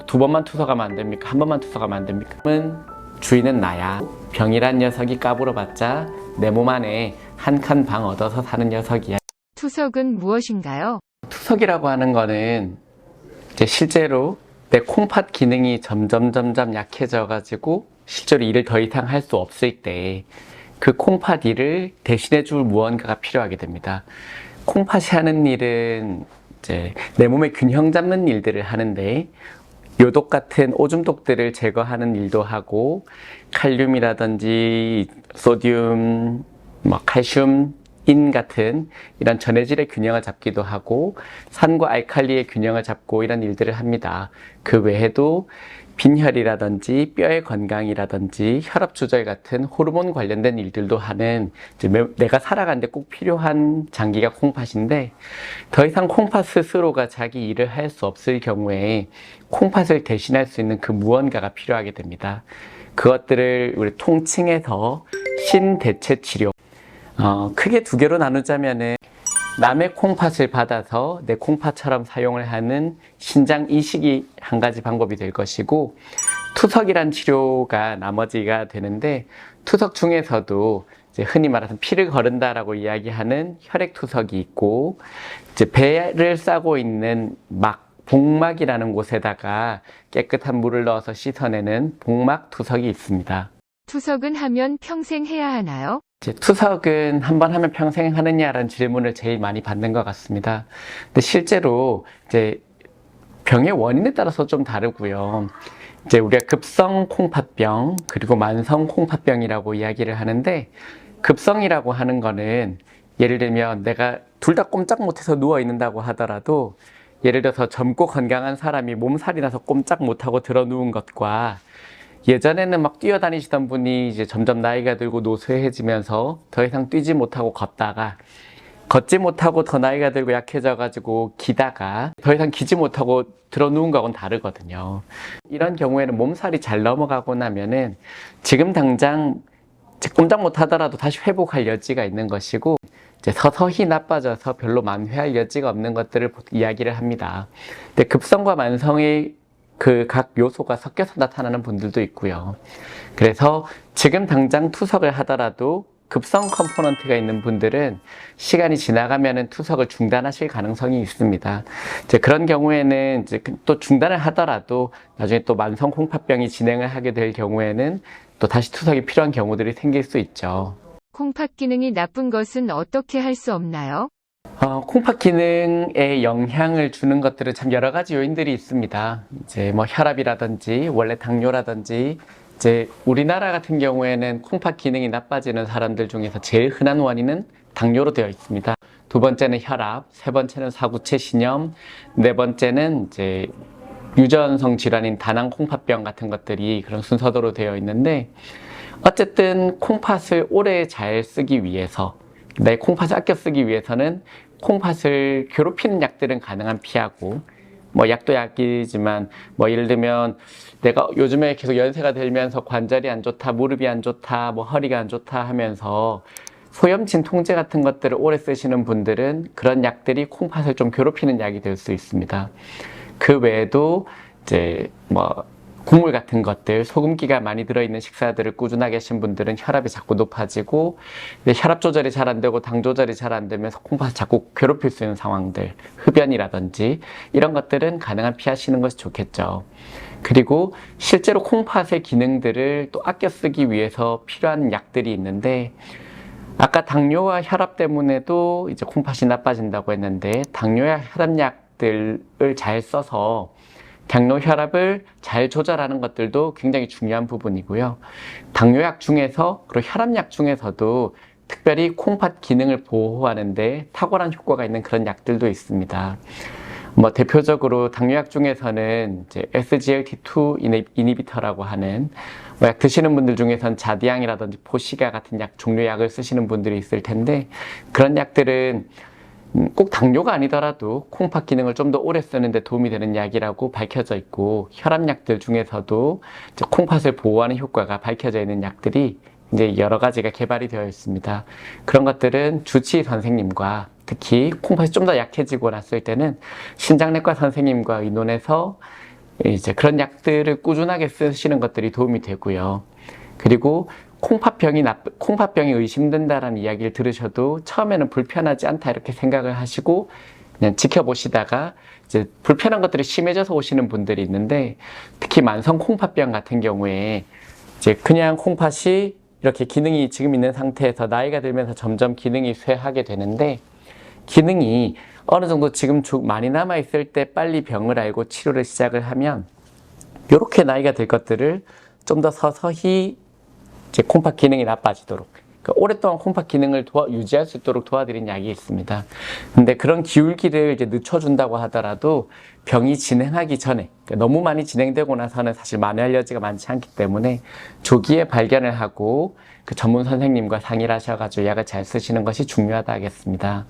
두 번만 투석하면 안 됩니까? 한 번만 투석하면 안 됩니까? 주인은 나야. 병이란 녀석이 까불어봤자 내 몸 안에 한 칸 방 얻어서 사는 녀석이야. 투석은 무엇인가요? 투석이라고 하는 거는 이제 실제로 내 콩팥 기능이 점점 약해져 가지고 실제로 일을 더 이상 할 수 없을 때 그 콩팥 일을 대신해 줄 무언가가 필요하게 됩니다. 콩팥이 하는 일은 이제 내 몸의 균형 잡는 일들을 하는데 요독 같은 오줌독들을 제거하는 일도 하고 칼륨이라든지 소듐, 칼슘, 인 같은 이런 전해질의 균형을 잡기도 하고 산과 알칼리의 균형을 잡고 이런 일들을 합니다. 그 외에도 빈혈이라든지 뼈의 건강이라든지 혈압 조절 같은 호르몬 관련된 일들도 하는 내가 살아가는데 꼭 필요한 장기가 콩팥인데 더 이상 콩팥 스스로가 자기 일을 할 수 없을 경우에 콩팥을 대신할 수 있는 그 무언가가 필요하게 됩니다. 그것들을 우리 통칭해서 신대체 치료, 크게 두 개로 나누자면은 남의 콩팥을 받아서 내 콩팥처럼 사용을 하는 신장 이식이 한 가지 방법이 될 것이고, 투석이란 치료가 나머지가 되는데, 투석 중에서도 이제 흔히 말해서 피를 거른다라고 이야기하는 혈액투석이 있고, 이제 배를 싸고 있는 복막이라는 곳에다가 깨끗한 물을 넣어서 씻어내는 복막투석이 있습니다. 투석은 하면 평생 해야 하나요? 투석은 한 번 하면 평생 하느냐라는 질문을 제일 많이 받는 것 같습니다. 근데 실제로 이제 병의 원인에 따라서 좀 다르고요. 이제 우리가 급성 콩팥병 그리고 만성 콩팥병이라고 이야기를 하는데, 급성이라고 하는 거는 예를 들면 내가 둘 다 꼼짝 못해서 누워 있는다고 하더라도, 예를 들어서 젊고 건강한 사람이 몸살이 나서 꼼짝 못하고 들어 누운 것과 예전에는 막 뛰어다니시던 분이 이제 점점 나이가 들고 노쇠해지면서 더 이상 뛰지 못하고 걷지 못하고 더 나이가 들고 약해져 가지고 기다가 더 이상 기지 못하고 들어 누운 거하고는 다르거든요. 이런 경우에는 몸살이 잘 넘어가고 나면은 지금 당장 꼼짝 못 하더라도 다시 회복할 여지가 있는 것이고, 이제 서서히 나빠져서 별로 만회할 여지가 없는 것들을 이야기를 합니다. 근데 급성과 만성의 그 각 요소가 섞여서 나타나는 분들도 있고요. 그래서 지금 당장 투석을 하더라도 급성 컴포넌트가 있는 분들은 시간이 지나가면은 투석을 중단하실 가능성이 있습니다. 이제 그런 경우에는 이제 또 중단을 하더라도 나중에 또 만성 콩팥병이 진행을 하게 될 경우에는 또 다시 투석이 필요한 경우들이 생길 수 있죠. 콩팥 기능이 나쁜 것은 어떻게 할 수 없나요? 콩팥 기능에 영향을 주는 것들은 참 여러 가지 요인들이 있습니다. 이제 혈압이라든지 원래 당뇨라든지, 이제 우리나라 같은 경우에는 콩팥 기능이 나빠지는 사람들 중에서 제일 흔한 원인은 당뇨로 되어 있습니다. 두 번째는 혈압, 세 번째는 사구체 신염, 네 번째는 이제 유전성 질환인 다낭 콩팥병 같은 것들이 그런 순서대로 되어 있는데, 어쨌든 콩팥을 오래 잘 쓰기 위해서, 내 콩팥을 아껴 쓰기 위해서는 콩팥을 괴롭히는 약들은 가능한 피하고, 약도 약이지만 예를 들면 내가 요즘에 계속 연세가 들면서 관절이 안 좋다, 무릎이 안 좋다, 허리가 안 좋다 하면서 소염 진통제 같은 것들을 오래 쓰시는 분들은 그런 약들이 콩팥을 좀 괴롭히는 약이 될 수 있습니다. 그 외에도 이제 국물 같은 것들, 소금기가 많이 들어있는 식사들을 꾸준하게 하신 분들은 혈압이 자꾸 높아지고, 혈압 조절이 잘 안 되고 당 조절이 잘 안 되면서 콩팥을 자꾸 괴롭힐 수 있는 상황들, 흡연이라든지 이런 것들은 가능한 피하시는 것이 좋겠죠. 그리고 실제로 콩팥의 기능들을 또 아껴 쓰기 위해서 필요한 약들이 있는데, 아까 당뇨와 혈압 때문에도 이제 콩팥이 나빠진다고 했는데, 당뇨와 혈압약들을 잘 써서 당뇨 혈압을 잘 조절하는 것들도 굉장히 중요한 부분이고요. 당뇨약 중에서 그리고 혈압약 중에서도 특별히 콩팥 기능을 보호하는데 탁월한 효과가 있는 그런 약들도 있습니다. 대표적으로 당뇨약 중에서는 이제 SGLT2 이니비터라고 하는 약 드시는 분들 중에서는 자디앙이라든지 포시가 같은 약 종류 약을 쓰시는 분들이 있을 텐데, 그런 약들은 꼭 당뇨가 아니더라도 콩팥 기능을 좀 더 오래 쓰는데 도움이 되는 약이라고 밝혀져 있고, 혈압약들 중에서도 콩팥을 보호하는 효과가 밝혀져 있는 약들이 이제 여러 가지가 개발이 되어 있습니다. 그런 것들은 주치의 선생님과 특히 콩팥이 좀 더 약해지고 났을 때는 신장내과 선생님과 의논해서 이제 그런 약들을 꾸준하게 쓰시는 것들이 도움이 되고요. 그리고 콩팥병이 의심된다라는 이야기를 들으셔도 처음에는 불편하지 않다 이렇게 생각을 하시고 그냥 지켜보시다가 이제 불편한 것들이 심해져서 오시는 분들이 있는데, 특히 만성 콩팥병 같은 경우에 이제 그냥 콩팥이 이렇게 기능이 지금 있는 상태에서 나이가 들면서 점점 기능이 쇠하게 되는데, 기능이 어느 정도 지금 많이 남아있을 때 빨리 병을 알고 치료를 시작을 하면 이렇게 나이가 들 것들을 좀 더 서서히 이제 콩팥 기능이 나빠지도록, 그러니까 오랫동안 콩팥 기능을 유지할 수 있도록 도와드린 약이 있습니다. 근데 그런 기울기를 이제 늦춰준다고 하더라도 병이 진행하기 전에, 그러니까 너무 많이 진행되고 나서는 사실 만회 여지가 많지 않기 때문에 조기에 발견을 하고 그 전문 선생님과 상의를 하셔가지고 약을 잘 쓰시는 것이 중요하다 하겠습니다.